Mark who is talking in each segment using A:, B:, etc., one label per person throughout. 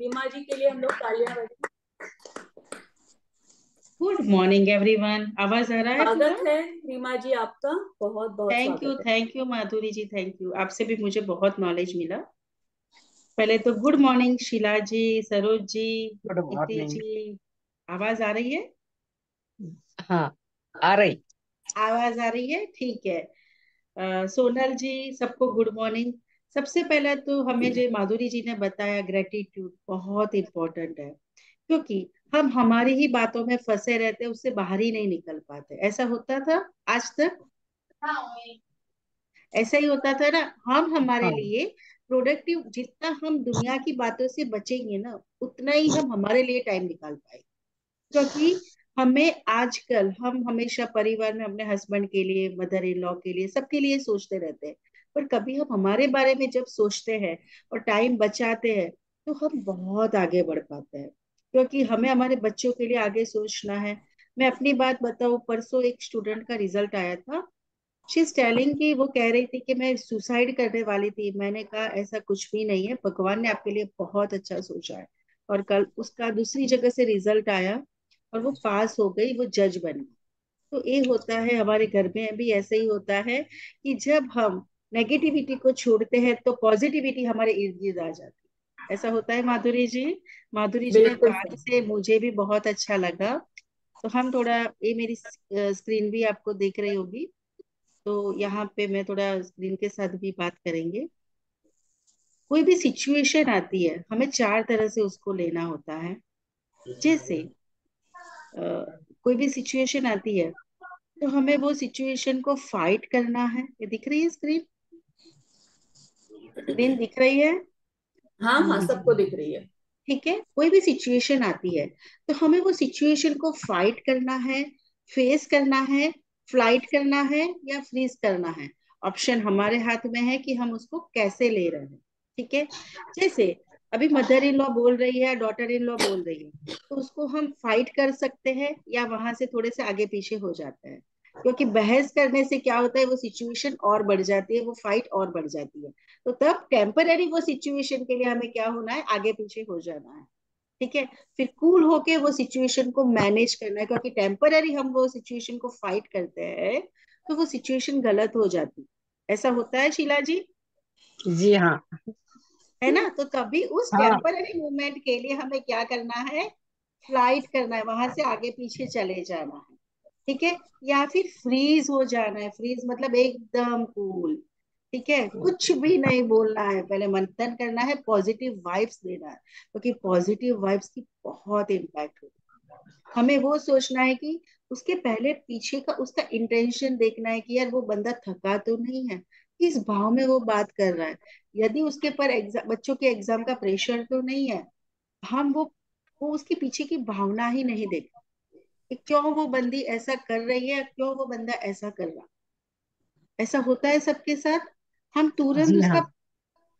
A: रीमा जी के लिए हम लोग तालियां बजाएं।
B: Good morning everyone. आवाज आ रहा है पूरा?
A: स्वागत है रीमा जी आपका। बहुत बहुत स्वागत है।
B: Thank you Madhuri ji, thank you. आपसे भी मुझे बहुत नॉलेज मिला। पहले तो good morning Sheela ji, Saroj ji,
C: good
B: इति
C: मॉर्निंग।
B: जी। आवाज आ रही है?
C: हाँ, आ रही।
B: आवाज आ रही है, ठीक है। सोनल जी, सबको गुड मॉर्निंग। सबसे पहले तो हमें जो माधुरी जी ने बताया, ग्रेटिट्यूड बहुत इंपॉर्टेंट है। क्योंकि हम हमारी ही बातों में फंसे रहते, उससे बाहर ही नहीं निकल पाते। ऐसा होता था आज तक? ऐसा ही होता था ना। हम हमारे
C: हाँ
B: लिए प्रोडक्टिव, जितना हम दुनिया की बातों से बचेंगे ना, उतना ही हम हमारे लिए टाइम निकाल पाएंगे। क्योंकि हमें आजकल, हम हमेशा परिवार में अपने हस्बैंड के लिए, मदर इन लॉ के लिए, सबके लिए सोचते रहते हैं। पर कभी हम हमारे बारे में जब सोचते हैं और टाइम बचाते हैं, तो हम बहुत आगे बढ़ पाते हैं। क्योंकि हमें हमारे बच्चों के लिए आगे सोचना है। मैं अपनी बात बताऊं, परसों एक स्टूडेंट का रिजल्ट आया था। शी इज टेलिंग कि वो कह रही थी कि मैं सुसाइड करने वाली थी। मैंने कहा ऐसा कुछ भी नहीं है, भगवान ने आपके लिए बहुत अच्छा सोचा है। और कल उसका दूसरी जगह से रिजल्ट आया और वो पास हो गई, वो जज बन गई। तो ये होता है, हमारे घर में भी ऐसे ही होता है कि जब हम नेगेटिविटी को छोड़ते हैं तो पॉजिटिविटी हमारे इर्द गिर्द आ जाती है। ऐसा होता है माधुरी जी। माधुरी जी ने
A: बिल्कुल
B: बात
A: सही।
B: से मुझे भी बहुत अच्छा लगा। तो हम थोड़ा, ये मेरी स्क्रीन भी आपको देख रही होगी, तो यहाँ पे मैं थोड़ा स्क्रीन के साथ भी बात करेंगे। कोई भी सिचुएशन आती है, हमें चार तरह से उसको लेना होता है। जैसे अ, कोई भी सिचुएशन आती है, तो हमें वो सिचुएशन को फाइट करना है। ये दिख रही है स्क्रीन? स्क्रीन दिख रही है?
A: हाँ हाँ,
C: जी
A: सबको दिख रही है।
B: ठीक है। कोई भी सिचुएशन आती है, तो हमें वो सिचुएशन को फाइट करना है, फेस करना है, फ्लाइट करना है, या फ्रीज करना है। ऑप्शन हमारे हाथ में है कि हम उसको कैसे ले रहे हैं। ठीक है। जैसे अभी मदर इन लॉ बोल रही है, डॉटर इन लॉ बोल रही है, तो उसको हम फाइट कर सकते हैं या वहां से थोड़े से आगे पीछे हो जाते हैं। क्योंकि बहस करने से क्या होता है, वो सिचुएशन और बढ़ जाती है, वो फाइट और बढ़ जाती है। तो तब टेम्पररी वो सिचुएशन के लिए हमें क्या होना है, आगे पीछे हो जाना है। ठीक है। फिर कूल होके वो सिचुएशन को मैनेज करना है। क्योंकि टेम्पररी हम वो सिचुएशन को फाइट करते हैं, तो वो सिचुएशन गलत हो जाती है। ऐसा होता है शीला जी?
C: जी हाँ।
B: है ना? तो तभी उस
C: हाँ
B: टेम्पररी मूवमेंट के लिए हमें क्या करना है, फ्लाइट करना है, वहां से आगे पीछे चले जाना है। ठीक है। या फिर फ्रीज हो जाना है। फ्रीज मतलब एकदम कूल। ठीक है, कुछ भी नहीं बोलना है, पहले मंथन करना है, पॉजिटिव वाइब्स देना है। क्योंकि पॉजिटिव वाइब्स की बहुत इम्पैक्ट होती है। हमें वो सोचना है कि उसके पहले पीछे का उसका इंटेंशन देखना है कि यार वो बंदा थका तो नहीं है, किस भाव में वो बात कर रहा है। यदि उसके पर एग्जाम, बच्चों के एग्जाम का प्रेशर तो नहीं है, हम वो उसके पीछे की भावना ही नहीं देख कि क्यों वो बंदी ऐसा कर रही है, क्यों वो बंदा ऐसा कर रहा। ऐसा होता है सबके साथ। हम तुरंत
C: जी
B: उसका,
C: हाँ।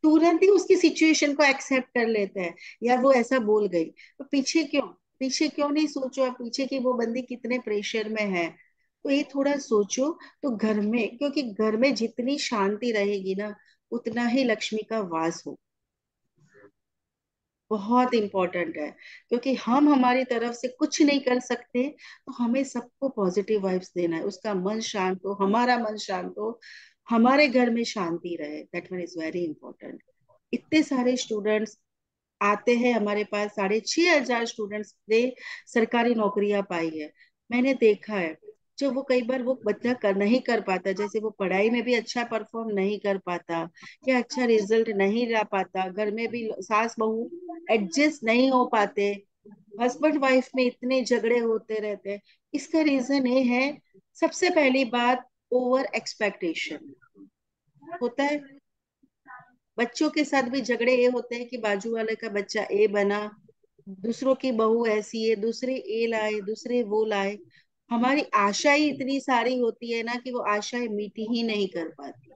B: तुरंत ही उसकी सिचुएशन को एक्सेप्ट कर लेते हैं। यार वो ऐसा बोल गई, तो पीछे क्यों, पीछे क्यों नहीं सोचो आप, पीछे की वो बंदी कितने प्रेशर में है। तो ये थोड़ा सोचो। तो घर में, क्योंकि घर में जितनी शांति रहेगी ना, उतना ही लक्ष्मी का वास हो। बहुत इंपॉर्टेंट है। क्योंकि हम हमारी तरफ से कुछ नहीं कर सकते, तो हमें सबको पॉजिटिव वाइब्स देना है। उसका मन शांत हो, हमारा मन शांत हो, हमारे घर में शांति रहे। That one is very important. इतने सारे स्टूडेंट्स आते हैं हमारे पास, 6,500 स्टूडेंट्स ने सरकारी नौकरियां पाई है। मैंने देखा है, जो वो कई बार वो बच्चा कर नहीं कर पाता, जैसे वो पढ़ाई में भी अच्छा परफॉर्म नहीं कर पाता या अच्छा रिजल्ट नहीं ला पाता, घर में भी सास बहू एडजस्ट नहीं हो पाते, हस्बैंड वाइफ में इतने झगड़े होते रहते हैं। इसका रीजन ये है, सबसे पहली बात, ओवर एक्सपेक्टेशन होता है। बच्चों के साथ भी झगड़े ये होते हैं कि बाजू वाले का बच्चा ए बना, दूसरों की बहू ऐसी है, दूसरे ए लाए, दूसरे वो लाए। हमारी आशाएं इतनी सारी होती है ना कि वो आशाएं मीटी ही नहीं कर पाती।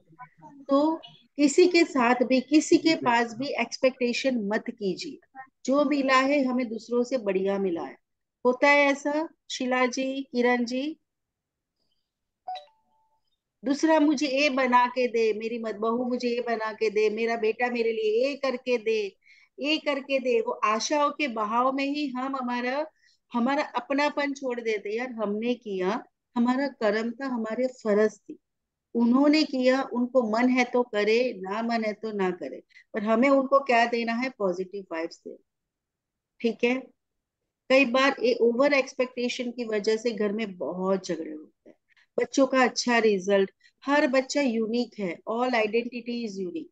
B: तो किसी के साथ भी, किसी के पास भी एक्सपेक्टेशन मत कीजिए। जो मिला है हमें दूसरों से बढ़िया मिला है। होता है ऐसा शिला जी, किरण जी? दूसरा मुझे ये बना के दे, मेरी मत बहू मुझे ये बना के दे, मेरा बेटा मेरे लिए ये करके दे, ये करके दे। वो आशाओं के बहाव में ही हम हमारा हमारा अपनापन छोड़ देते। यार हमने किया, हमारा कर्म था, हमारे फर्ज थी, उन्होंने किया, उनको मन है तो करे, ना मन है तो ना करे, पर हमें उनको क्या देना है? पॉजिटिव वाइब्स देना। ठीक है। कई बार ये ओवर एक्सपेक्टेशन की वजह से घर में बहुत झगड़े होते हैं। बच्चों का अच्छा रिजल्ट, हर बच्चा यूनिक है, ऑल आइडेंटिटी इज यूनिक,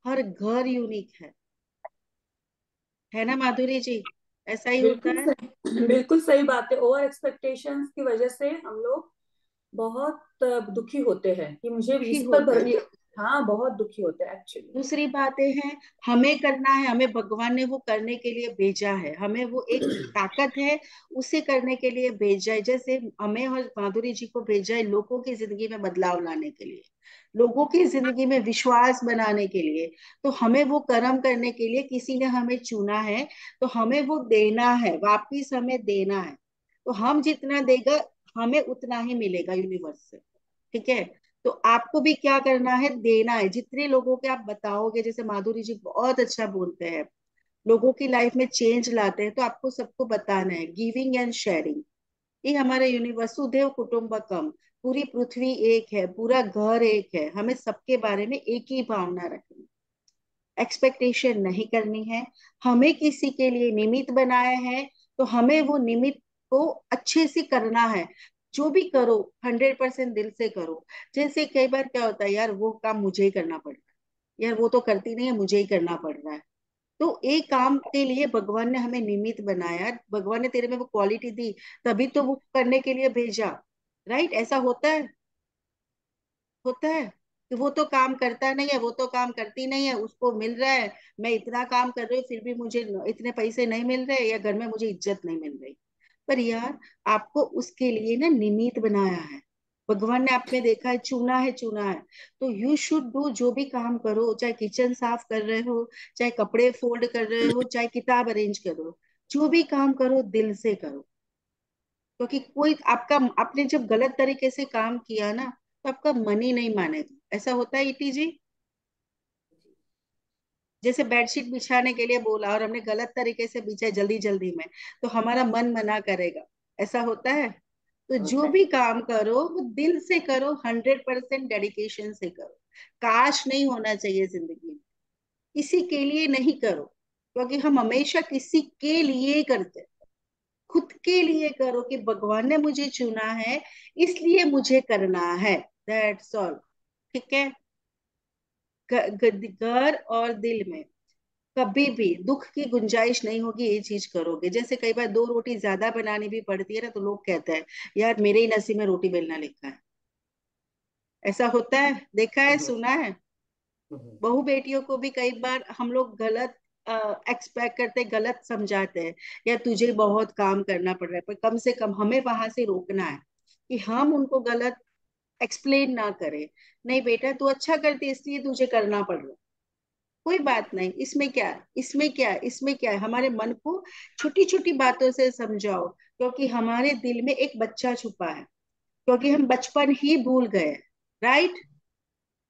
B: हर घर यूनिक है ना माधुरी जी? ऐसा ही होता
A: बिल्कुल
B: है।
A: सही, बिल्कुल सही बात है। ओवर एक्सपेक्टेशंस की वजह से हम लोग बहुत दुखी होते हैं कि मुझे
B: दुखी
A: इस पर
B: होते हैं।
A: हाँ, बहुत दुखी होते हैं एक्चुअली।
B: दूसरी बातें हैं, हमें करना है, हमें भगवान ने वो करने के लिए भेजा है, हमें वो एक ताकत है, उसे करने के लिए भेजा है। जैसे हमें और माधुरी जी को भेजा है लोगों की जिंदगी में बदलाव लाने के लिए, लोगों की जिंदगी में विश्वास बनाने के लिए। तो हमें वो कर्म करने के लिए किसी ने हमें चुना है, तो हमें वो देना है, वापिस हमें देना है। तो हम जितना देगा, हमें उतना ही मिलेगा यूनिवर्स से। ठीक है। तो आपको भी क्या करना है? देना है। जितने लोगों के आप बताओगे, जैसे माधुरी जी बहुत अच्छा बोलते हैं, लोगों की लाइफ में चेंज लाते हैं, तो आपको सबको बताना है। गिविंग एंड शेयरिंग, ये हमारा यूनिवर्स, वसुधैव कुटुंबकम, पूरी पृथ्वी एक है, पूरा घर एक है, हमें सबके बारे में एक ही भावना रखनी, एक्सपेक्टेशन नहीं करनी है। हमें किसी के लिए निमित्त बनाया है, तो हमें वो निमित्त को अच्छे से करना है। जो भी करो 100% दिल से करो। जैसे कई बार क्या होता है, यार वो काम मुझे ही करना पड़ रहा है, यार वो तो करती नहीं है, मुझे ही करना पड़ रहा है। तो एक काम के लिए भगवान ने हमें निमित्त बनाया, भगवान ने तेरे में वो क्वालिटी दी, तभी तो वो करने के लिए भेजा। राइट? ऐसा होता है, होता है कि वो तो काम करता नहीं है, वो तो काम करती नहीं है, उसको मिल रहा है, मैं इतना काम कर रही हूँ फिर भी मुझे इतने पैसे नहीं मिल रहे, या घर में मुझे इज्जत नहीं मिल रही। पर यार, आपको उसके लिए ना निमित्त बनाया है, भगवान ने आप में देखा है, चुना है, चुना है। तो यू शुड डू। जो भी काम करो, चाहे किचन साफ कर रहे हो, चाहे कपड़े फोल्ड कर रहे हो, चाहे किताब अरेंज करो, जो भी काम करो दिल से करो। क्योंकि कोई आपका, आपने जब गलत तरीके से काम किया ना, तो आपका मन ही नहीं मानेगा। ऐसा होता है इटी जी? जैसे बेडशीट बिछाने के लिए बोला और हमने गलत तरीके से बिछाए जल्दी जल्दी में, तो हमारा मन मना करेगा। ऐसा होता है। तो जो
A: होता है।
B: भी काम करो वो दिल से करो, 100% डेडिकेशन से करो। काश नहीं होना चाहिए जिंदगी में, किसी के लिए नहीं करो, क्योंकि हम हमेशा किसी के लिए करते हैं। खुद के लिए करो कि भगवान ने मुझे चुना है, इसलिए मुझे करना है। That's all. ठीक है। घर और दिल में कभी भी दुख की गुंजाइश नहीं होगी, ये चीज करोगे। जैसे कई बार 2 रोटी ज्यादा बनानी भी पड़ती है ना, तो लोग कहते हैं यार मेरे ही नसीब में रोटी बेलना लिखा है। ऐसा होता है, देखा है, सुना है। बहू बेटियों को भी कई बार हम लोग गलत एक्सपेक्ट करते, गलत समझाते हैं, या तुझे बहुत काम करना पड़ रहा है, पर कम से कम हमें वहां से रोकना है कि हम उनको गलत एक्सप्लेन ना करें। नहीं बेटा, तू अच्छा करती है इसलिए तुझे करना पड़ रहा है, कोई बात नहीं, इसमें क्या है, इसमें क्या है, इसमें क्या है। हमारे मन को छोटी छोटी बातों से समझाओ, क्योंकि हमारे दिल में एक बच्चा छुपा है, क्योंकि हम बचपन ही भूल गए। राइट?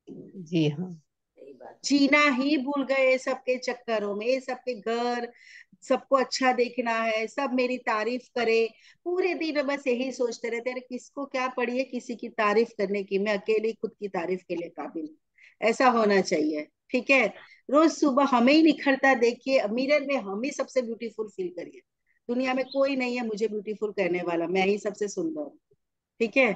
C: जी हाँ।
A: सही बात है।
B: जीना ही भूल गए ये सबके चक्करों में, ये सबके घर, सबको अच्छा देखना है, सब मेरी तारीफ करे, पूरे दिन बस यही सोचते रहते हैं, अरे किसको क्या पड़ी है किसी की तारीफ करने की, मैं अकेले खुद की तारीफ के लिए काबिल हूँ। ऐसा होना चाहिए। ठीक है। रोज सुबह हमें ही निखरता देखिए मिरर में, हम ही सबसे ब्यूटीफुल फील करिए। दुनिया में कोई नहीं है मुझे ब्यूटीफुल कहने वाला, मैं ही सबसे सुंदर हूँ। ठीक है।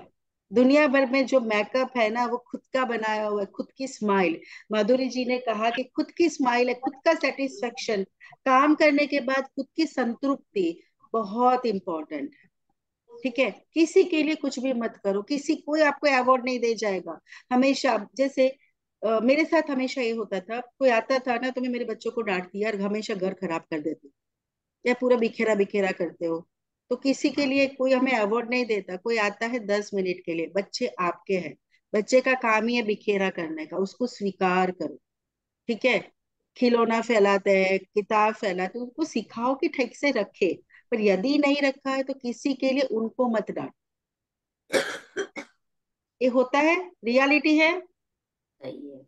B: दुनिया भर में जो मेकअप है ना, वो खुद का बनाया हुआ है, खुद की स्माइल। माधुरी जी ने कहा कि खुद की स्माइल है, खुद का सेटिस्फेक्शन, काम करने के बाद खुद की संतृप्ति बहुत इंपॉर्टेंट है। ठीक है। किसी के लिए कुछ भी मत करो, किसी, कोई आपको अवार्ड नहीं दे जाएगा। हमेशा जैसे मेरे साथ हमेशा ये होता था, कोई आता था ना तो मैं मेरे बच्चों को डांटती, यार हमेशा घर खराब कर देते, या पूरा बिखेरा बिखेरा करते हो। तो किसी के लिए कोई हमें अवार्ड नहीं देता, कोई आता है 10 मिनट के लिए, बच्चे आपके हैं, बच्चे का काम ही है बिखेरा करने का, उसको स्वीकार करो। ठीक है। खिलौना फैलाते हैं, किताब फैलाते हैं, उनको सिखाओ कि ठीक से रखे। पर यदि नहीं रखा है तो किसी के लिए उनको मत डांट। ये होता है, रियलिटी है।
A: सही है।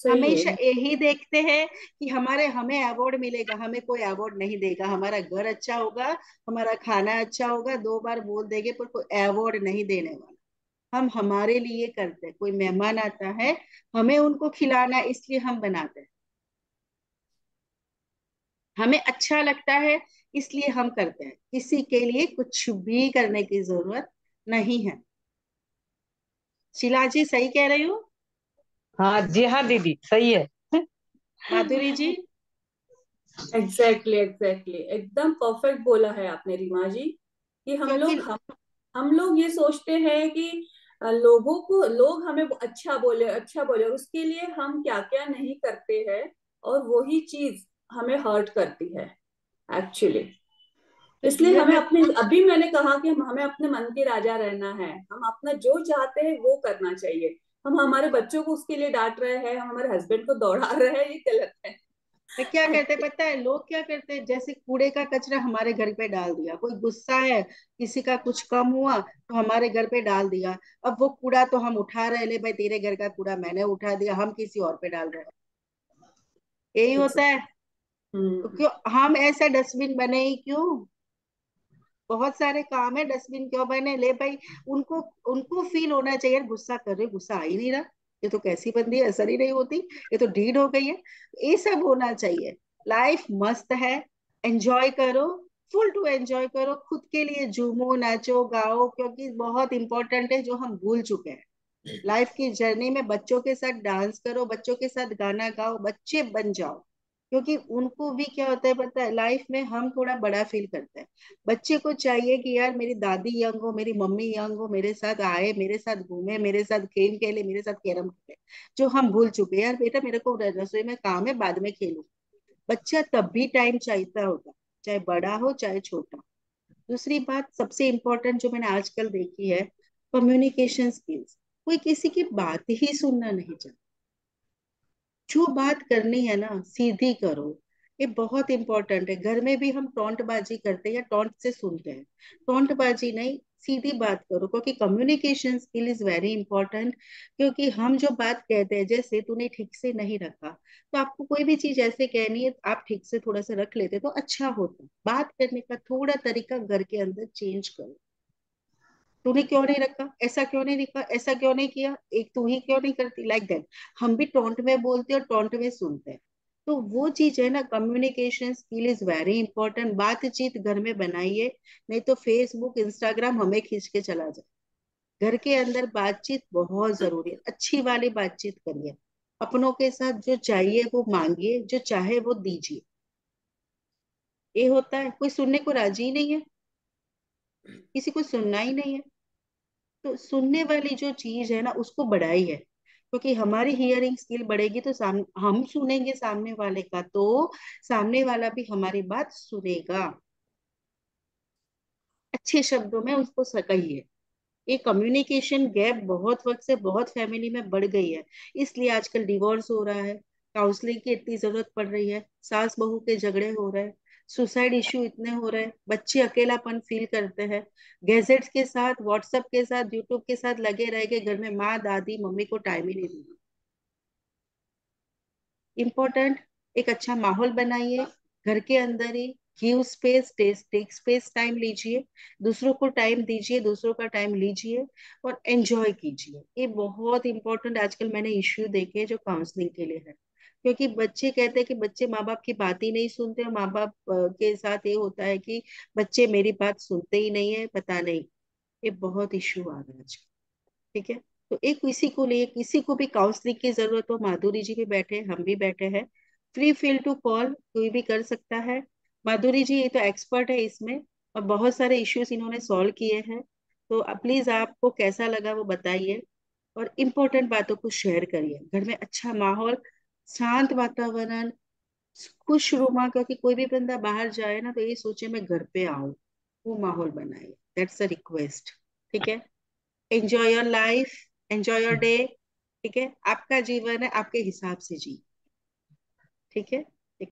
A: सही है।
B: हमेशा यही देखते हैं कि हमें अवार्ड मिलेगा, हमें कोई अवार्ड नहीं देगा। हमारा घर अच्छा होगा, हमारा खाना अच्छा होगा, 2 बार बोल देंगे, पर कोई अवार्ड नहीं देने वाला। हम हमारे लिए करते हैं, कोई मेहमान आता है, हमें उनको खिलाना है, इसलिए हम बनाते हैं। हमें अच्छा लगता है, इसलिए हम करते हैं। किसी के लिए कुछ भी करने की जरूरत नहीं है। शिला जी सही कह रही हूँ?
C: हाँ जी, हाँ दीदी सही है।
B: माधुरी जी?
A: एग्जैक्टली एग्जैक्टली, एकदम परफेक्ट बोला है आपने रीमा जी। कि
B: क्योंकि
A: हम लोग ये सोचते हैं कि लोग हमें अच्छा बोले, और उसके लिए हम क्या क्या नहीं करते हैं, और वही चीज हमें हर्ट करती है एक्चुअली। इसलिए
B: जीवन
A: हमें
B: में
A: अपने, अभी मैंने कहा कि हमें अपने मन के राजा रहना है, हम अपना जो चाहते हैं वो करना चाहिए। हम हमारे बच्चों को उसके लिए डांट रहे हैं, हम हमारे हस्बैंड को दौड़ा रहे हैं, ये गलत है।
B: तो क्या करते पता है, लोग क्या करते हैं, जैसे कूड़े का कचरा हमारे घर पे डाल दिया, कोई गुस्सा है, किसी का कुछ कम हुआ तो हमारे घर पे डाल दिया। अब वो कूड़ा तो हम उठा रहे, ले भाई तेरे घर का कूड़ा मैंने उठा दिया, हम किसी और पे डाल रहे हैं। यही होता है। तो
A: हम्म।
B: क्यों हम ऐसा डस्टबिन बने ही क्यों? बहुत सारे काम है, डस्टबिन क्यों बने, ले भाई। उनको उनको फील होना चाहिए, यार गुस्सा कर रहे, गुस्सा आ ही नहीं रहा, ये तो कैसी बंदी है, असर ही नहीं होती, ये तो ढीठ हो गई है। ये सब होना चाहिए। लाइफ मस्त है, एंजॉय करो, फुल टू एंजॉय करो, खुद के लिए झूमो नाचो गाओ, क्योंकि बहुत इंपॉर्टेंट है जो हम भूल चुके हैं। लाइफ की जर्नी में बच्चों के साथ डांस करो, बच्चों के साथ गाना गाओ, बच्चे बन जाओ। क्योंकि उनको भी क्या होता है पता है, लाइफ में हम थोड़ा बड़ा फील करते हैं। बच्चे को चाहिए कि यार मेरी दादी यंग हो, मेरी मम्मी यंग हो, मेरे साथ आए, मेरे साथ घूमे, मेरे साथ गेम खेले, मेरे साथ कैरम खेले, जो हम भूल चुके हैं। यार बेटा मेरे को रसोई में काम है, बाद में खेलूं। बच्चा तब भी टाइम चाहता होगा, चाहे बड़ा हो चाहे छोटा। दूसरी बात सबसे इम्पोर्टेंट जो मैंने आजकल देखी है, कम्युनिकेशन स्किल्स। कोई किसी की बात ही सुनना नहीं चाहता। जो बात करनी है ना सीधी करो। ये बहुत इंपॉर्टेंट है। घर में भी हम टोंट बाजी करते हैं या टोंट से सुनते हैं। टोंट बाजी नहीं, सीधी बात करो, क्योंकि communication skill is very important. क्योंकि हम जो बात कहते हैं, जैसे तूने ठीक से नहीं रखा, तो आपको कोई भी चीज ऐसे कहनी है, आप ठीक से थोड़ा सा रख लेते तो अच्छा होता। बात करने का थोड़ा तरीका घर के अंदर चेंज करो। तूने क्यों नहीं रखा, ऐसा क्यों नहीं रखा, ऐसा क्यों नहीं किया, एक तू ही क्यों नहीं करती, लाइक दैट। हम भी टोंट में बोलते हैं और टोंट में सुनते हैं। तो वो चीज है ना, communication skill is very important. बातचीत घर में बनाइए, नहीं तो फेसबुक इंस्टाग्राम हमें खींच के चला जाए। घर के अंदर बातचीत बहुत जरूरी है, अच्छी वाली बातचीत करिए। अपनों के साथ जो चाहिए वो मांगिए, जो चाहे वो दीजिए। ये होता है, कोई सुनने को राजी ही नहीं है, किसी को सुनना ही नहीं है। तो सुनने वाली जो चीज है ना उसको बढ़ाई है, क्योंकि हमारी हियरिंग स्किल बढ़ेगी तो हम सुनेंगे सामने वाले का, तो सामने वाला भी हमारी बात सुनेगा। अच्छे शब्दों में उसको कहिए। ये कम्युनिकेशन गैप बहुत वक्त से बहुत फैमिली में बढ़ गई है, इसलिए आजकल डिवोर्स हो रहा है, काउंसलिंग की इतनी जरूरत पड़ रही है, सास बहू के झगड़े हो रहे हैं, सुसाइड इश्यू इतने हो रहे हैं, बच्चे अकेलापन फील करते हैं। गैजेट्स के साथ, व्हाट्सएप के साथ, यूट्यूब के साथ लगे रह के घर में माँ दादी मम्मी को टाइम ही नहीं देना। इम्पोर्टेंट, एक अच्छा माहौल बनाइए घर के अंदर ही। Give space, take space, time लीजिए, दूसरों को टाइम दीजिए, दूसरों का टाइम लीजिए, और एंजॉय कीजिए। ये बहुत इंपॉर्टेंट आजकल मैंने इश्यू देखे हैं जो काउंसलिंग के लिए है। क्योंकि बच्चे कहते हैं कि बच्चे माँ बाप की बात ही नहीं सुनते, और माँ बाप के साथ ये होता है कि बच्चे मेरी बात सुनते ही नहीं है, पता नहीं। ये बहुत इश्यू आ रहा है आजकल। ठीक है। तो एक किसी को लिए, किसी को भी काउंसलिंग की जरूरत हो, माधुरी जी भी बैठे, हम भी बैठे हैं, फ्री फील टू कॉल, कोई भी कर सकता है। माधुरी जी ये तो एक्सपर्ट है इसमें, और बहुत सारे इश्यूज इन्होंने सॉल्व किए हैं। तो प्लीज आपको कैसा लगा वो बताइए, और इम्पोर्टेंट बातों को शेयर करिए। घर में अच्छा माहौल, शांत वातावरण, खुश रुमा, क्योंकि कोई भी बंदा बाहर जाए ना तो ये सोचे मैं घर पे आऊं, वो माहौल बनाइए। That's a request. ठीक है। Enjoy your life, enjoy your day. ठीक है, आपका जीवन है, आपके हिसाब से जी। ठीक है।